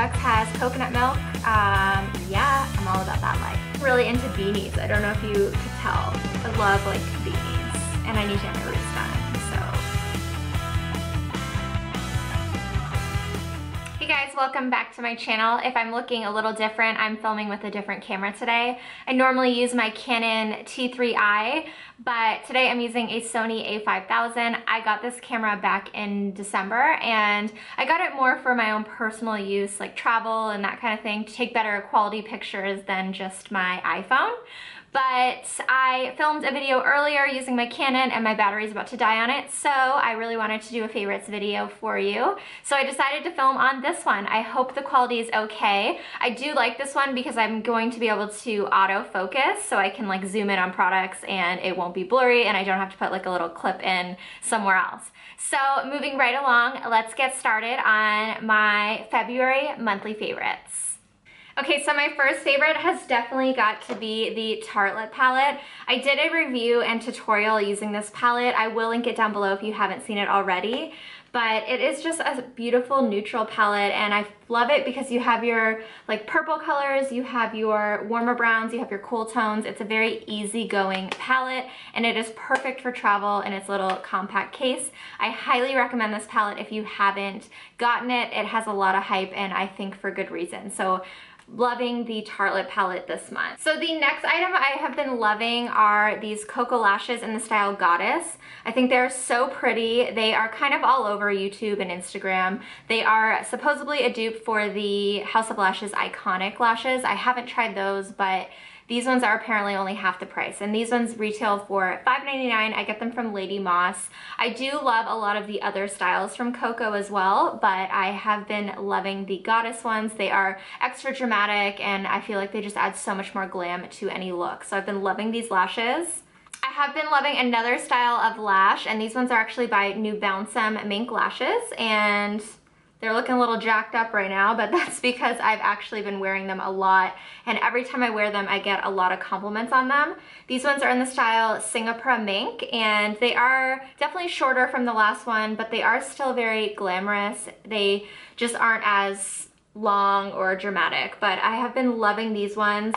products has coconut milk. Yeah, I'm all about that life. Really into beanies. I don't know if you could tell. I love like beanies, and I need to get my roots done, so. Hey guys, welcome back to my channel. If I'm looking a little different, I'm filming with a different camera today. I normally use my Canon T3i, but today I'm using a Sony a5000. I got this camera back in December, and I got it more for my own personal use, like travel and that kind of thing, to take better quality pictures than just my iPhone. But I filmed a video earlier using my Canon and my battery's about to die on it, so I really wanted to do a favorites video for you. So I decided to film on this one. I hope the quality is okay. I do like this one because I'm going to be able to autofocus, so I can like zoom in on products and it won't be blurry, and I don't have to put like a little clip in somewhere else. So moving right along, let's get started on my February monthly favorites. Okay, so my first favorite has definitely got to be the Tartelette palette. I did a review and tutorial using this palette. I will link it down below if you haven't seen it already. But it is just a beautiful neutral palette, and I love it because you have your like purple colors, you have your warmer browns, you have your cool tones. It's a very easygoing palette, and it is perfect for travel in its little compact case. I highly recommend this palette if you haven't gotten it. It has a lot of hype, and I think for good reason. So loving the Tartelette palette this month. So the next item I have been loving are these Koko lashes in the style Goddess. I think they're so pretty. They are kind of all over YouTube and Instagram. They are supposedly a dupe for the House of Lashes iconic lashes. I haven't tried those, but these ones are apparently only half the price, and these ones retail for $5.99. I get them from Lady Moss. I do love a lot of the other styles from Koko as well, but I have been loving the Goddess ones. They are extra dramatic, and I feel like they just add so much more glam to any look. So I've been loving these lashes. I have been loving another style of lash, and these ones are actually by Nubounsom Mink lashes, and they're looking a little jacked up right now, but that's because I've actually been wearing them a lot, and every time I wear them, I get a lot of compliments on them. These ones are in the style Singapura Mink, and they are definitely shorter from the last one, but they are still very glamorous. They just aren't as long or dramatic, but I have been loving these ones.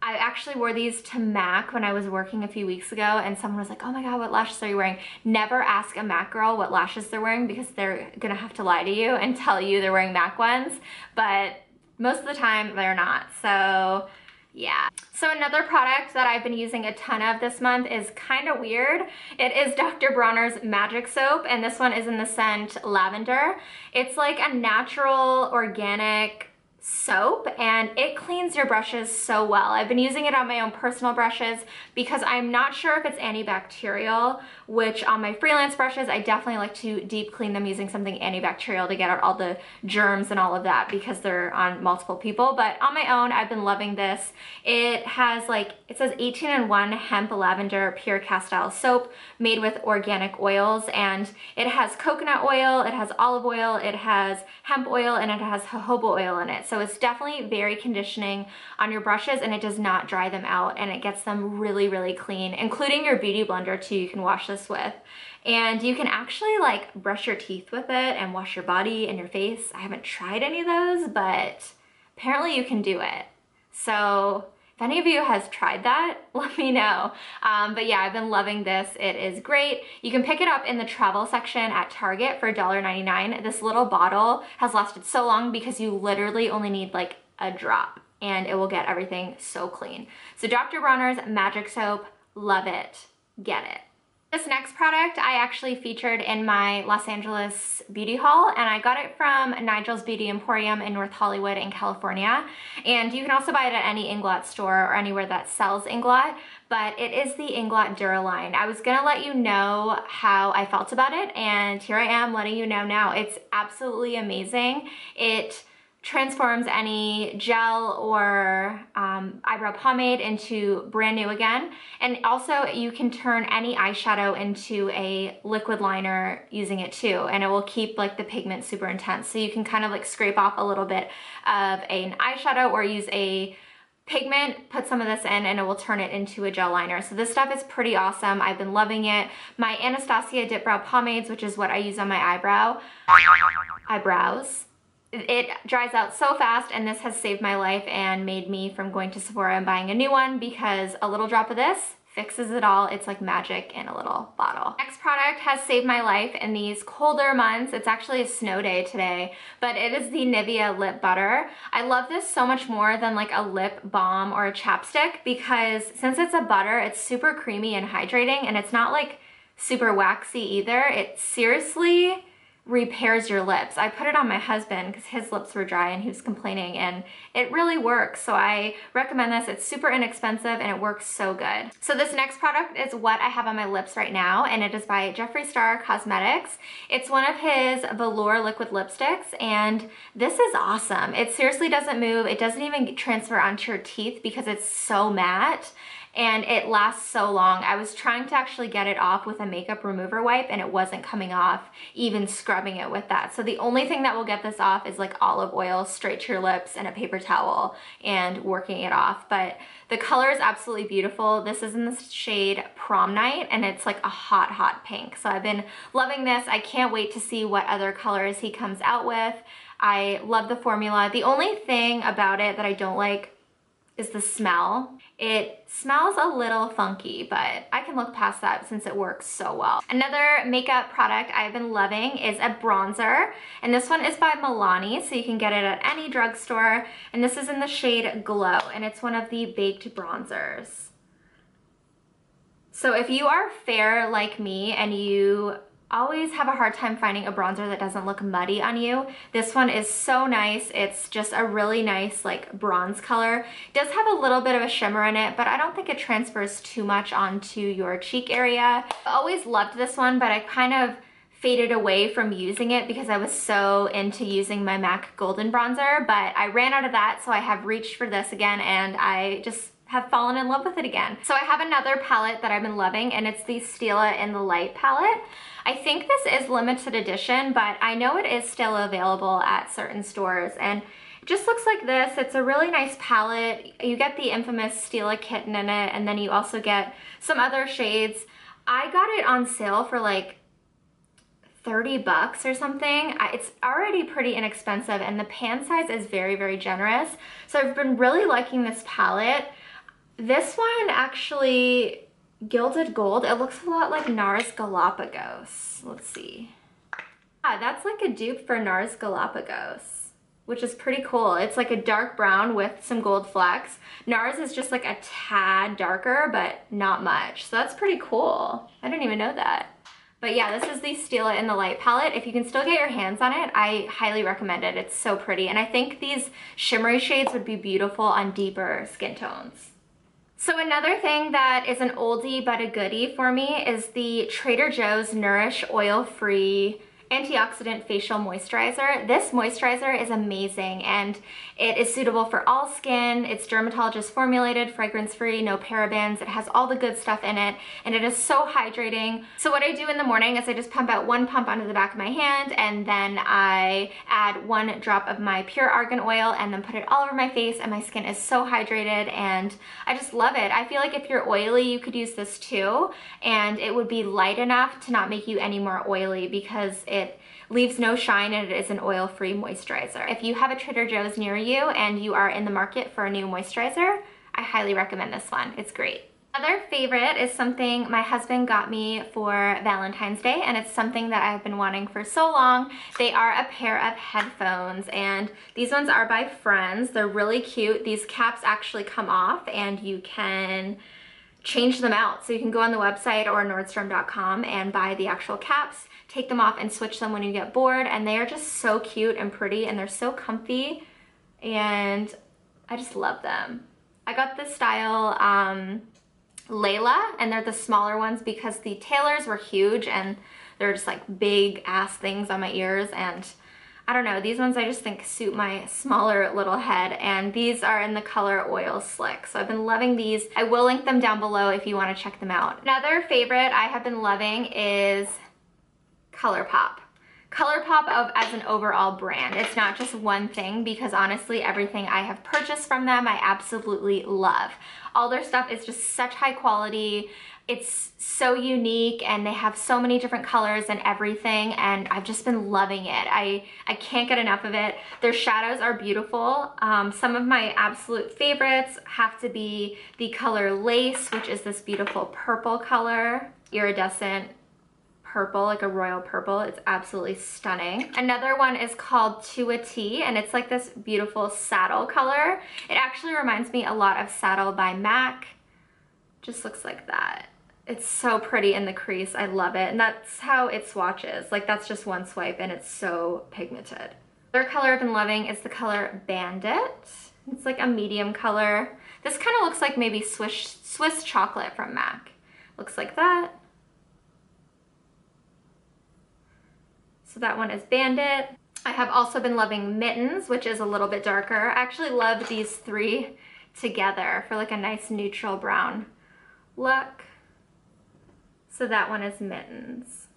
I actually wore these to MAC when I was working a few weeks ago, and someone was like, oh my god, what lashes are you wearing? Never ask a MAC girl what lashes they're wearing, because they're gonna have to lie to you and tell you they're wearing MAC ones, but most of the time they're not, so yeah. So another product that I've been using a ton of this month is kind of weird. It is Dr. Bronner's Magic Soap, and this one is in the scent Lavender. It's like a natural, organic soap, and it cleans your brushes so well. I've been using it on my own personal brushes because I'm not sure if it's antibacterial, which on my freelance brushes, I definitely like to deep clean them using something antibacterial to get out all the germs and all of that because they're on multiple people. But on my own, I've been loving this. It has like, it says 18-in-1 hemp lavender pure castile soap made with organic oils, and it has coconut oil, it has olive oil, it has hemp oil, and it has jojoba oil in it. So it's definitely very conditioning on your brushes, and it does not dry them out, and it gets them really, really clean, including your beauty blender too. You can wash this with, and you can actually like brush your teeth with it and wash your body and your face. I haven't tried any of those, but apparently you can do it. So if any of you has tried that, let me know. But yeah, I've been loving this. It is great. You can pick it up in the travel section at Target for $1.99. This little bottle has lasted so long because you literally only need like a drop, and it will get everything so clean. So Dr. Bronner's Magic Soap, love it, get it. This next product I actually featured in my Los Angeles beauty haul, and I got it from Nigel's Beauty Emporium in North Hollywood in California. And you can also buy it at any Inglot store or anywhere that sells Inglot, but it is the Inglot Duraline. I was gonna let you know how I felt about it, and here I am letting you know now. It's absolutely amazing. It transforms any gel or eyebrow pomade into brand new again. And also you can turn any eyeshadow into a liquid liner using it too, and it will keep like the pigment super intense. So you can kind of like scrape off a little bit of an eyeshadow or use a pigment, put some of this in, and it will turn it into a gel liner. So this stuff is pretty awesome. I've been loving it. My Anastasia Dip Brow Pomades, which is what I use on my eyebrows, it dries out so fast, and this has saved my life and made me from going to Sephora and buying a new one, because a little drop of this fixes it all. It's like magic in a little bottle. Next product has saved my life in these colder months. It's actually a snow day today, but it is the Nivea Lip Butter. I love this so much more than like a lip balm or a chapstick, because since it's a butter, it's super creamy and hydrating, and it's not like super waxy either. It seriously repairs your lips. I put it on my husband because his lips were dry and he was complaining, and it really works. So I recommend this. It's super inexpensive and it works so good. So this next product is what I have on my lips right now, and it is by Jeffree Star Cosmetics. It's one of his Velour liquid lipsticks, and this is awesome. It seriously doesn't move. It doesn't even transfer onto your teeth because it's so matte, and it lasts so long. I was trying to actually get it off with a makeup remover wipe, and it wasn't coming off, even scrubbing it with that. So the only thing that will get this off is like olive oil straight to your lips and a paper towel and working it off. But the color is absolutely beautiful. This is in the shade Prom Night, and it's like a hot, hot pink. So I've been loving this. I can't wait to see what other colors he comes out with. I love the formula. The only thing about it that I don't like is the smell. It smells a little funky, but I can look past that since it works so well. Another makeup product I've been loving is a bronzer, and this one is by Milani, so you can get it at any drugstore, and this is in the shade Glow, and it's one of the baked bronzers. So if you are fair like me and you always have a hard time finding a bronzer that doesn't look muddy on you, this one is so nice. It's just a really nice like bronze color. It does have a little bit of a shimmer in it, but I don't think it transfers too much onto your cheek area. I always loved this one, but I kind of faded away from using it because I was so into using my MAC Golden Bronzer, but I ran out of that, so I have reached for this again, and I just have fallen in love with it again. So I have another palette that I've been loving, and it's the Stila in the Light palette. I think this is limited edition, but I know it is still available at certain stores, and it just looks like this. It's a really nice palette. You get the infamous Stila kitten in it, and then you also get some other shades. I got it on sale for like 30 bucks or something. It's already pretty inexpensive, and the pan size is very, very generous. So I've been really liking this palette. This one actually, Gilded Gold, it looks a lot like NARS Galapagos. Let's see. Yeah, that's like a dupe for NARS Galapagos, which is pretty cool. It's like a dark brown with some gold flecks. NARS is just like a tad darker, but not much. So that's pretty cool. I didn't even know that. But yeah, this is the Stila in the Light palette. If you can still get your hands on it, I highly recommend it. It's so pretty. And I think these shimmery shades would be beautiful on deeper skin tones. So another thing that is an oldie but a goodie for me is the Trader Joe's Nourish Oil-Free Antioxidant Facial Moisturizer. This moisturizer is amazing, and it is suitable for all skin. It's dermatologist formulated, fragrance-free, no parabens. It has all the good stuff in it, and it is so hydrating. So what I do in the morning is I just pump out one pump onto the back of my hand, and then I add one drop of my pure argan oil and then put it all over my face, and my skin is so hydrated, and I just love it. I feel like if you're oily, you could use this too, and it would be light enough to not make you any more oily because it leaves no shine, and it is an oil-free moisturizer. If you have a Trader Joe's near you and you are in the market for a new moisturizer, I highly recommend this one. It's great. Another favorite is something my husband got me for Valentine's Day, and it's something that I've been wanting for so long. They are a pair of headphones, and these ones are by Frends. They're really cute. These caps actually come off, and you can change them out. So you can go on the website or Nordstrom.com and buy the actual caps, take them off and switch them when you get bored, and they are just so cute and pretty, and they're so comfy, and I just love them. I got this style Layla, and they're the smaller ones because the tailors were huge and they're just like big ass things on my ears, and I don't know, these ones I just think suit my smaller little head, and these are in the color Oil Slick. So I've been loving these. I will link them down below if you want to check them out. Another favorite I have been loving is Colourpop. Colourpop as an overall brand. It's not just one thing, because honestly everything I have purchased from them I absolutely love. All their stuff is just such high quality. It's so unique and they have so many different colors and everything, and I've just been loving it. I can't get enough of it. Their shadows are beautiful. Some of my absolute favorites have to be the color Lace, which is this beautiful purple color, iridescent purple, like a royal purple. It's absolutely stunning. Another one is called To a T, and it's like this beautiful saddle color. It actually reminds me a lot of Saddle by MAC. Just looks like that. It's so pretty in the crease. I love it. And that's how it swatches. Like, that's just one swipe and it's so pigmented. Another color I've been loving is the color Bandit. It's like a medium color. This kind of looks like maybe Swiss chocolate from MAC. Looks like that. So that one is Bandit. I have also been loving Mittens, which is a little bit darker. I actually love these three together for like a nice neutral brown look. So that one is Mittens.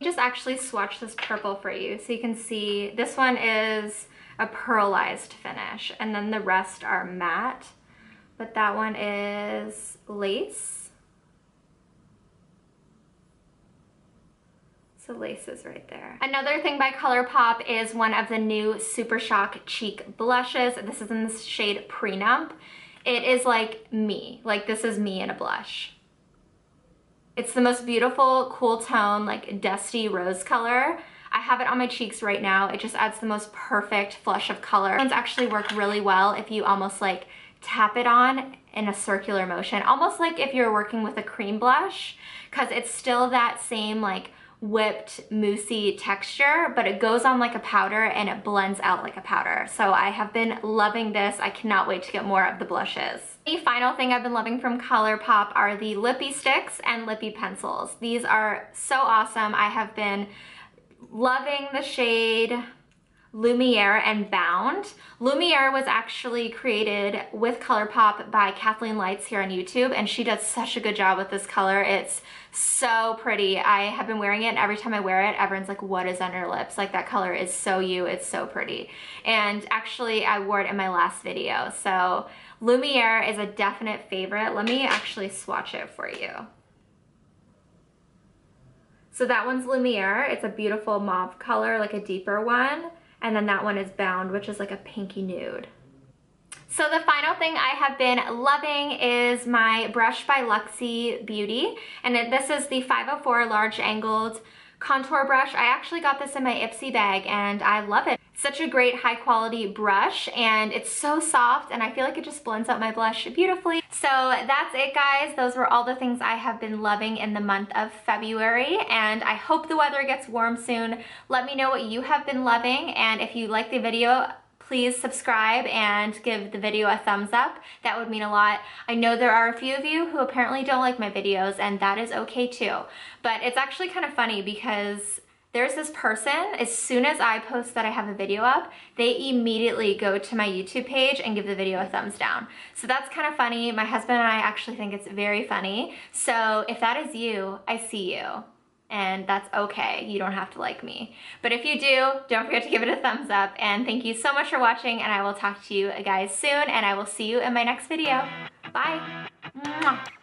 I just actually swatched this purple for you so you can see this one is a pearlized finish and then the rest are matte, but that one is Lace. So Lace is right there. Another thing by Colourpop is one of the new Super Shock cheek blushes. This is in the shade Prenump. It is like me, like this is me in a blush. It's the most beautiful, cool tone, like dusty rose color. I have it on my cheeks right now. It just adds the most perfect flush of color. These actually work really well if you almost like tap it on in a circular motion, almost like if you're working with a cream blush, because it's still that same like whipped moussey texture, but it goes on like a powder and it blends out like a powder. So I have been loving this. I cannot wait to get more of the blushes. The final thing I've been loving from Colourpop are the lippy sticks and lippy pencils. These are so awesome. I have been loving the shade Lumiere and Bound. Lumiere was actually created with Colourpop by Kathleen Lights here on YouTube, and she does such a good job with this color. It's so pretty. I have been wearing it, and every time I wear it, everyone's like, what is on your lips? Like, that color is so you, it's so pretty. And actually, I wore it in my last video. So Lumiere is a definite favorite. Let me actually swatch it for you. So that one's Lumiere. It's a beautiful mauve color, like a deeper one. And then that one is Bound, which is like a pinky nude. So the final thing I have been loving is my brush by Luxie Beauty. And this is the 504 large angled contour brush. I actually got this in my Ipsy bag and I love it. Such a great high quality brush, and it's so soft and I feel like it just blends out my blush beautifully. So that's it, guys. Those were all the things I have been loving in the month of February, and I hope the weather gets warm soon. Let me know what you have been loving, and if you like the video, please subscribe and give the video a thumbs up. That would mean a lot. I know there are a few of you who apparently don't like my videos, and that is okay too. But it's actually kind of funny because there's this person, as soon as I post that I have a video up, they immediately go to my YouTube page and give the video a thumbs down. So that's kind of funny. My husband and I actually think it's very funny. So if that is you, I see you. And that's okay. You don't have to like me. But if you do, don't forget to give it a thumbs up. And thank you so much for watching, and I will talk to you guys soon, and I will see you in my next video. Bye. Mwah.